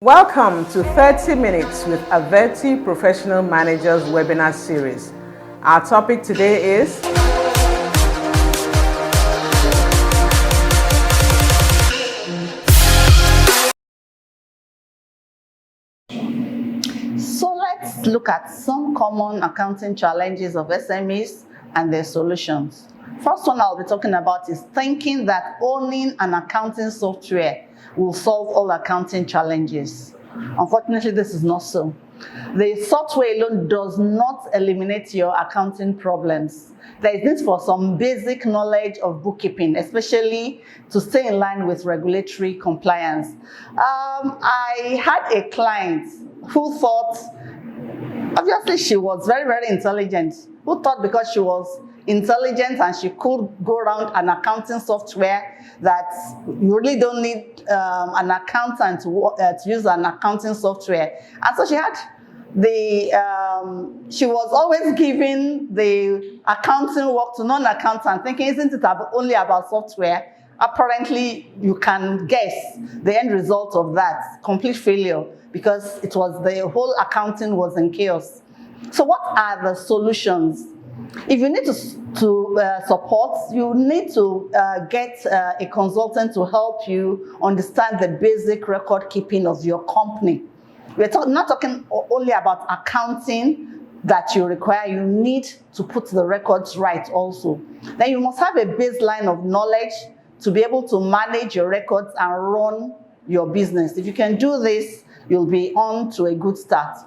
Welcome to 30 Minutes with Averti Professional Managers webinar series. Our topic today is So let's look at some common accounting challenges of SMEs and their solutions. First one I'll be talking about is thinking that owning an accounting software will solve all accounting challenges. Unfortunately, this is not so. The software alone does not eliminate your accounting problems. There is need for some basic knowledge of bookkeeping, especially to stay in line with regulatory compliance. I had a client who thought, obviously she was very, very intelligent, who thought because she was intelligent and she could go around an accounting software that you really don't need an accountant to use an accounting software. And so she had she was always giving the accounting work to non-accountant, thinking, isn't it only about software? Apparently, you can guess the end result of that, complete failure, because it was the whole accounting was in chaos. So what are the solutions? If you need to support, you need to get a consultant to help you understand the basic record keeping of your company. We're not talking only about accounting that you require, you need to put the records right also. Then you must have a baseline of knowledge to be able to manage your records and run your business. If you can do this, you'll be on to a good start.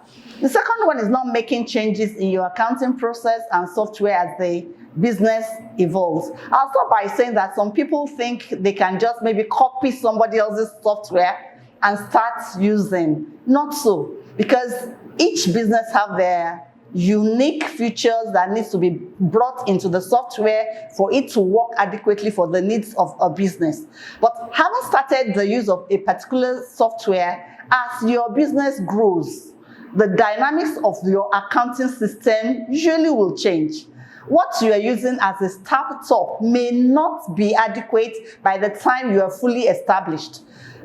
The second one is not making changes in your accounting process and software as the business evolves. I'll start by saying that some people think they can just maybe copy somebody else's software and start using. Not so, because each business have their unique features that needs to be brought into the software for it to work adequately for the needs of a business. But having started the use of a particular software, as your business grows, the dynamics of your accounting system usually will change. What you are using as a startup may not be adequate by the time you are fully established.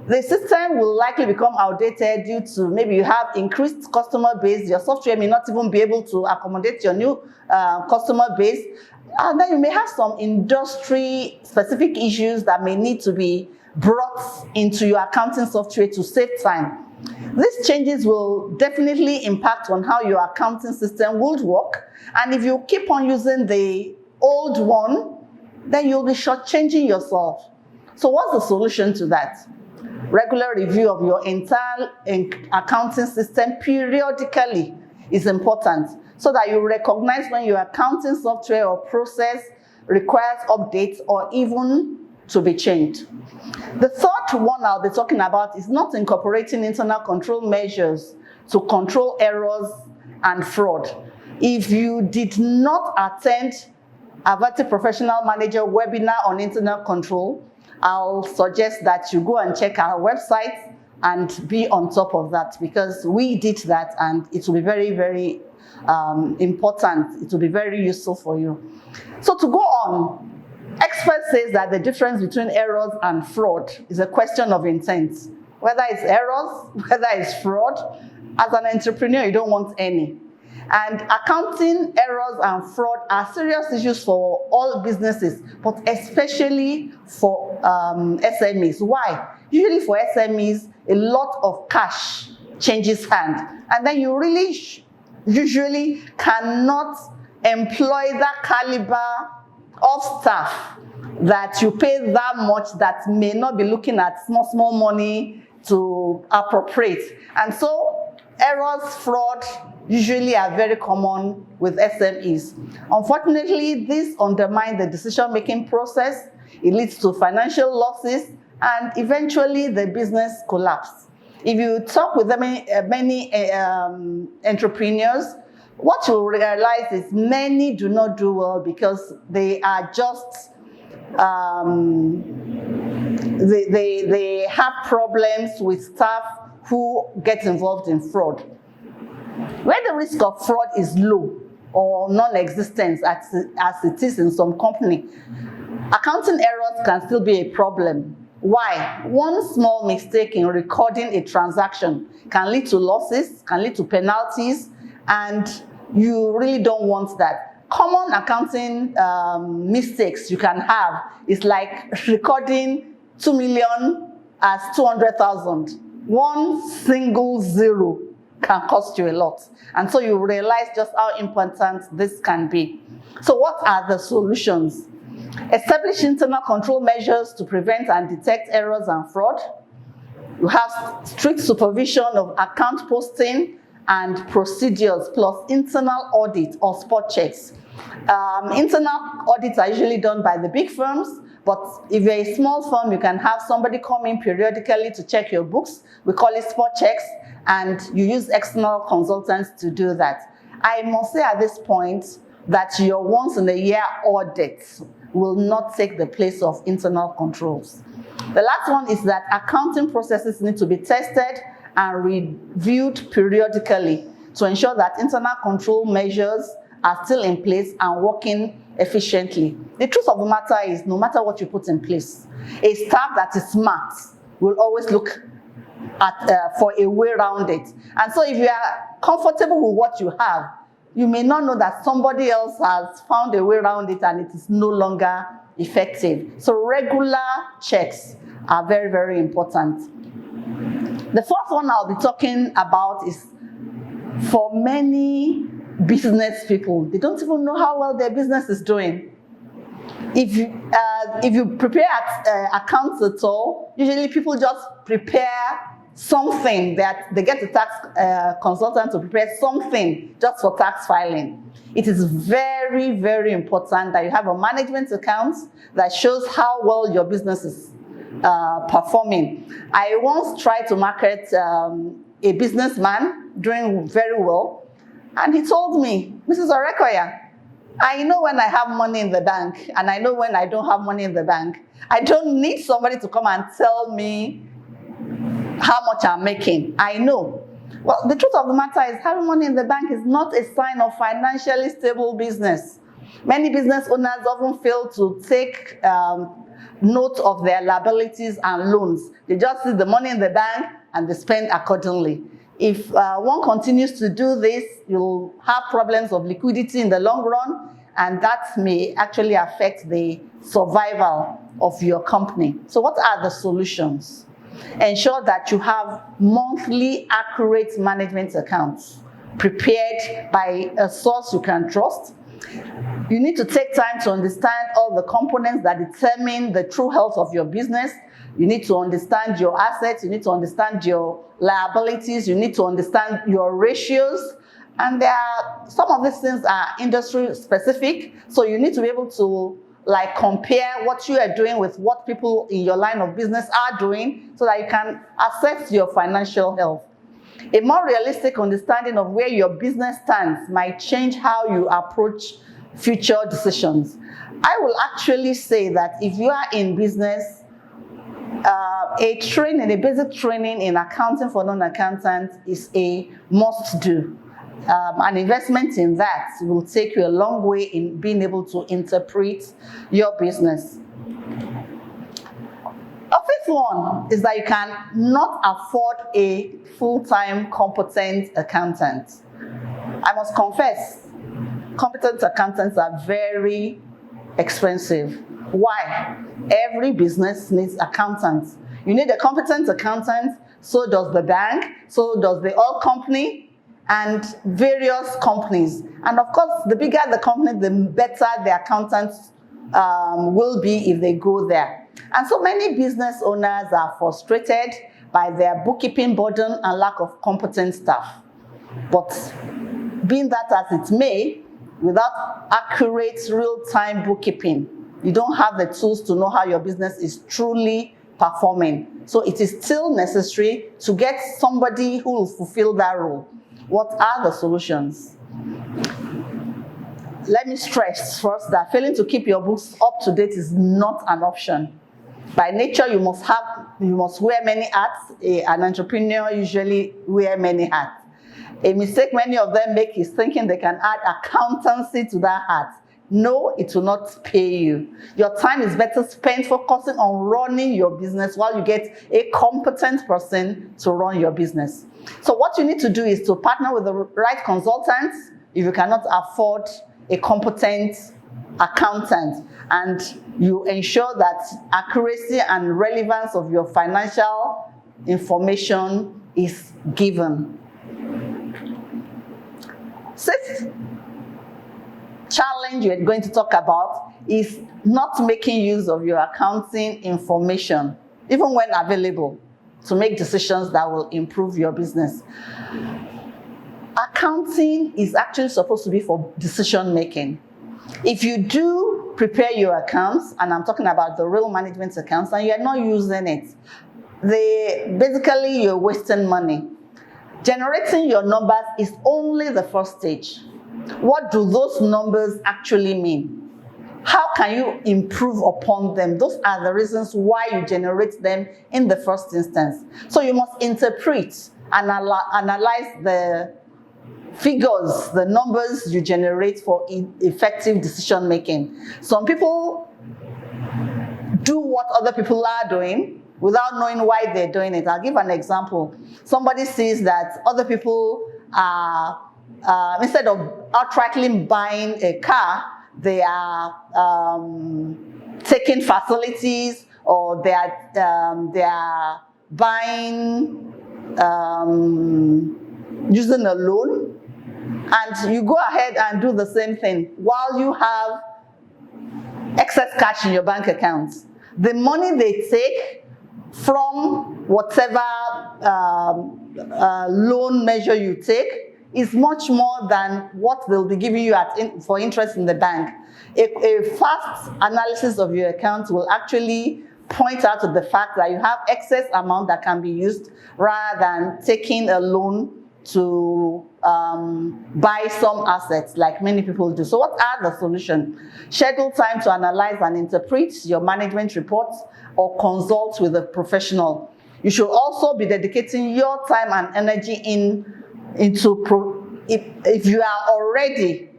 The system will likely become outdated due to maybe you have increased customer base, your software may not even be able to accommodate your new customer base, and then you may have some industry-specific issues that may need to be brought into your accounting software to save time. These changes will definitely impact on how your accounting system would work, and if you keep on using the old one, then you'll be shortchanging yourself. So what's the solution to that? Regular review of your entire accounting system periodically is important so that you recognize when your accounting software or process requires updates or even to be changed. The third one I'll be talking about is not incorporating internal control measures to control errors and fraud. If you did not attend Averti Professional Manager webinar on internal control, I'll suggest that you go and check our website and be on top of that, because we did that and it will be very, very important. It will be very useful for you. So to go on, experts say that the difference between errors and fraud is a question of intent. Whether it's errors, whether it's fraud, as an entrepreneur, you don't want any. And accounting errors and fraud are serious issues for all businesses, but especially for SMEs. Why? Usually for SMEs, a lot of cash changes hand. And then you really usually cannot employ that caliber of staff that you pay that much that may not be looking at small money to appropriate. And so errors, fraud, usually are very common with SMEs. Unfortunately, this undermines the decision-making process. It leads to financial losses and eventually the business collapse. If you talk with many entrepreneurs, what you'll realize is many do not do well because they are just, they have problems with staff who get involved in fraud. Where the risk of fraud is low or non-existent as it is in some company, accounting errors can still be a problem. Why? One small mistake in recording a transaction can lead to losses, can lead to penalties, and you really don't want that. Common accounting mistakes you can have is like recording 2 million as 200,000. One single zero can cost you a lot. And so you realize just how important this can be. So what are the solutions? Establish internal control measures to prevent and detect errors and fraud. You have strict supervision of account posting and procedures, plus internal audit or spot checks. Internal audits are usually done by the big firms, but if you're a small firm, you can have somebody come in periodically to check your books. We call it spot checks, and you use external consultants to do that. I must say at this point that your once in a year audit will not take the place of internal controls. The last one is that accounting processes need to be tested and reviewed periodically to ensure that internal control measures are still in place and working efficiently. The truth of the matter is, no matter what you put in place, a staff that is smart will always look at for a way around it. And so if you are comfortable with what you have, you may not know that somebody else has found a way around it and it is no longer effective. So regular checks are very, very important. The fourth one I'll be talking about is for many business people, they don't even know how well their business is doing. If you prepare accounts at all, usually people just prepare something that they get a tax consultant to prepare something just for tax filing. It is very, very important that you have a management account that shows how well your business is performing. I once tried to market a businessman doing very well, and he told me, Mrs. Orekoya, I know when I have money in the bank and I know when I don't have money in the bank. I don't need somebody to come and tell me how much I'm making. I know. Well, the truth of the matter is having money in the bank is not a sign of financially stable business. Many business owners often fail to take note of their liabilities and loans. They just see the money in the bank and they spend accordingly. If one continues to do this, you'll have problems of liquidity in the long run, and that may actually affect the survival of your company. So what are the solutions? Ensure that you have monthly accurate management accounts prepared by a source you can trust. You need to take time to understand all the components that determine the true health of your business. You need to understand your assets, you need to understand your liabilities, you need to understand your ratios. And some of these things are industry specific, so you need to be able to compare what you are doing with what people in your line of business are doing so that you can assess your financial health. A more realistic understanding of where your business stands might change how you approach future decisions. I will actually say that if you are in business, a basic training in accounting for non-accountants is a must-do. An investment in that will take you a long way in being able to interpret your business. A fifth one is that you can not afford a full-time competent accountant. I must confess, competent accountants are very expensive. Why? Every business needs accountants. You need a competent accountant, so does the bank, so does the oil company, and various companies. And of course, the bigger the company, the better the accountants will be if they go there. And so many business owners are frustrated by their bookkeeping burden and lack of competent staff. But being that as it may, without accurate real-time bookkeeping, you don't have the tools to know how your business is truly performing. So it is still necessary to get somebody who will fulfill that role. What are the solutions? Let me stress first that failing to keep your books up to date is not an option. By nature, you must wear many hats. An entrepreneur usually wears many hats. A mistake many of them make is thinking they can add accountancy to that hat. No, it will not pay you. Your time is better spent focusing on running your business while you get a competent person to run your business. So what you need to do is to partner with the right consultants if you cannot afford a competent accountant, and you ensure that accuracy and relevance of your financial information is given. Sixth challenge we're going to talk about is not making use of your accounting information, even when available, to make decisions that will improve your business. Accounting is actually supposed to be for decision making. If you do prepare your accounts, and I'm talking about the real management accounts, and you're not using it, basically you're wasting money. Generating your numbers is only the first stage. What do those numbers actually mean? How can you improve upon them? Those are the reasons why you generate them in the first instance. So you must interpret, analyze the figures, the numbers you generate for effective decision making. Some people do what other people are doing without knowing why they're doing it. I'll give an example. Somebody sees that other people are, instead of outrightly buying a car, they are taking facilities, or they are buying, using a loan, and you go ahead and do the same thing while you have excess cash in your bank account. The money they take from whatever loan measure you take is much more than what they'll be giving you for interest in the bank. A fast analysis of your account will actually point out to the fact that you have excess amount that can be used rather than taking a loan to buy some assets like many people do. So what are the solutions? Schedule time to analyze and interpret your management reports or consult with a professional. You should also be dedicating your time and energy if you are already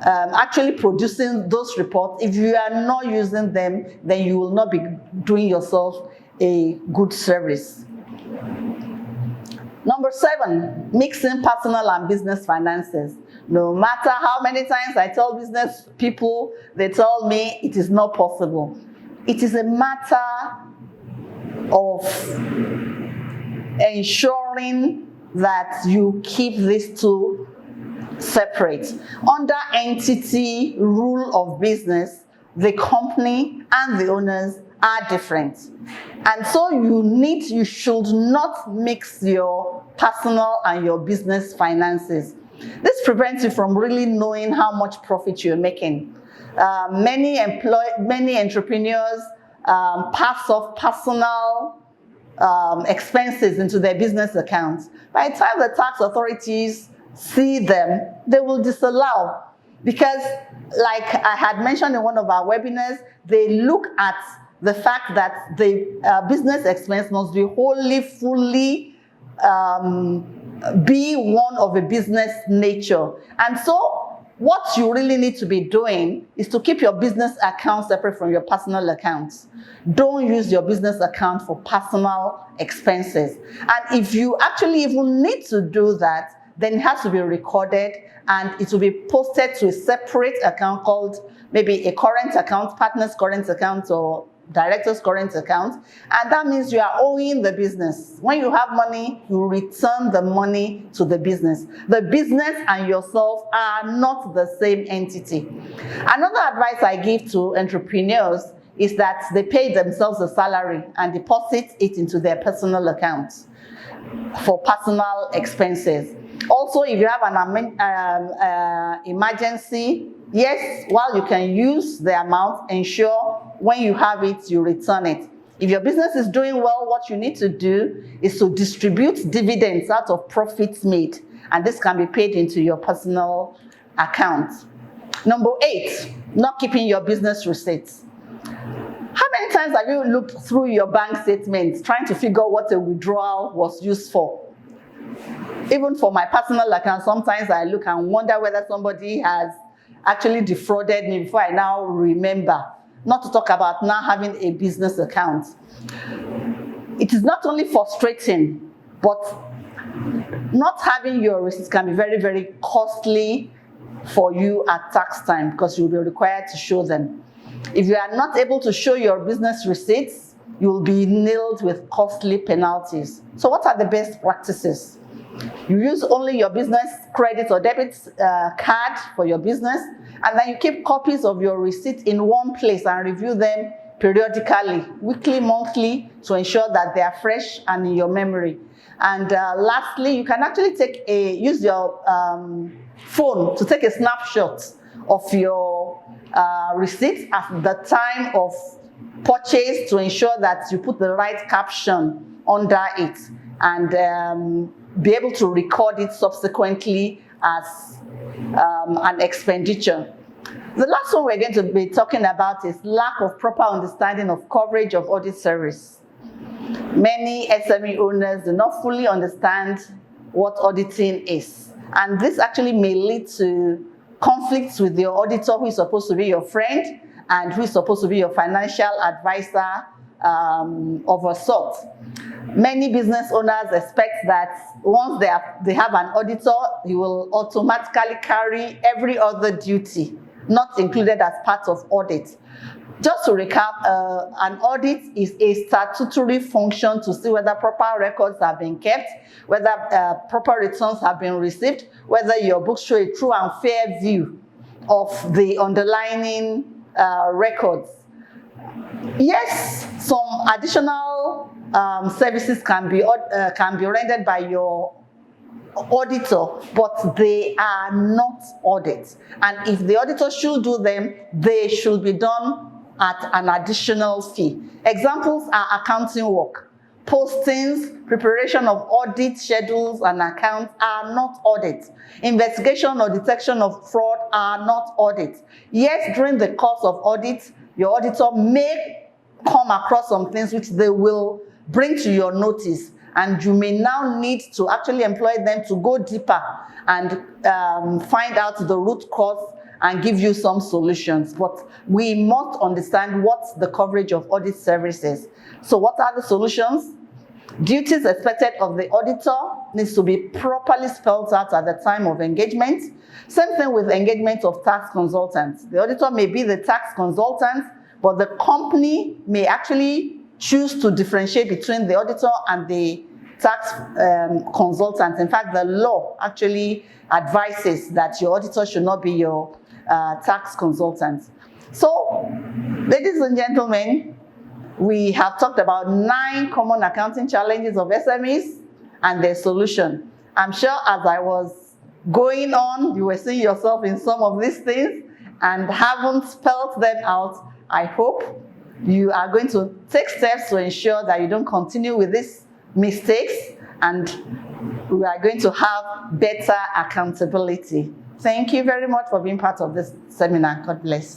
actually producing those reports. If you are not using them, then you will not be doing yourself a good service. Number 7, mixing personal and business finances. No matter how many times I tell business people, they tell me it is not possible. It is a matter of ensuring that you keep these two separate. Under entity rule of business, the company and the owners are different. And so you should not mix your personal and your business finances. This prevents you from really knowing how much profit you're making. Many entrepreneurs pass off personal expenses into their business accounts. By the time the tax authorities see them, they will disallow. Because, like I had mentioned in one of our webinars, they look at the fact that the business expense must be wholly, fully be one of a business nature. And so what you really need to be doing is to keep your business account separate from your personal accounts. Don't use your business account for personal expenses. And if you actually even need to do that, then it has to be recorded and it will be posted to a separate account called maybe a current account, partner's current account, or director's current account. And that means you are owing the business. When you have money, you return the money to the business. The business and yourself are not the same entity. Another advice I give to entrepreneurs is that they pay themselves a salary and deposit it into their personal accounts for personal expenses. Also, if you have an emergency, yes, while you can use the amount, ensure when you have it, you return it. If your business is doing well, what you need to do is to distribute dividends out of profits made, and this can be paid into your personal account. Number 8, not keeping your business receipts. How many times have you looked through your bank statements trying to figure out what a withdrawal was used for? Even for my personal account, sometimes I look and wonder whether somebody has actually defrauded me before I now remember. Not to talk about now having a business account. It is not only frustrating, but not having your receipts can be very, very costly for you at tax time because you'll be required to show them. If you are not able to show your business receipts, you'll be nailed with costly penalties. So what are the best practices? You use only your business credit or debit card for your business, and then you keep copies of your receipts in one place and review them periodically, weekly, monthly, to ensure that they are fresh and in your memory. And lastly, you can actually use your phone to take a snapshot of your receipt at the time of purchase to ensure that you put the right caption under it and be able to record it subsequently as an expenditure. The last one we're going to be talking about is lack of proper understanding of coverage of audit service. Many SME owners do not fully understand what auditing is. And this actually may lead to conflicts with your auditor, who is supposed to be your friend and who is supposed to be your financial advisor of a sort. Many business owners expect that once they have an auditor, he will automatically carry every other duty not included as part of audit. Just to recap, an audit is a statutory function to see whether proper records have been kept, whether proper returns have been received, whether your books show a true and fair view of the underlying records. Yes, some additional services can be rendered by your auditor, but they are not audits. And if the auditor should do them, they should be done at an additional fee. Examples are accounting work. Postings, preparation of audit schedules and accounts are not audits. Investigation or detection of fraud are not audits. Yes, during the course of audit, your auditor may come across some things which they will bring to your notice, and you may now need to actually employ them to go deeper and find out the root cause and give you some solutions. But we must understand what the coverage of audit services. So what are the solutions? Duties expected of the auditor needs to be properly spelled out at the time of engagement. Same thing with engagement of tax consultants. The auditor may be the tax consultant, but the company may actually choose to differentiate between the auditor and the tax consultant. In fact, the law actually advises that your auditor should not be your tax consultant. So, ladies and gentlemen, we have talked about 9 common accounting challenges of SMEs and their solution. I'm sure as I was going on, you were seeing yourself in some of these things and haven't spelled them out. I hope you are going to take steps to ensure that you don't continue with these mistakes, and we are going to have better accountability. Thank you very much for being part of this seminar. God bless.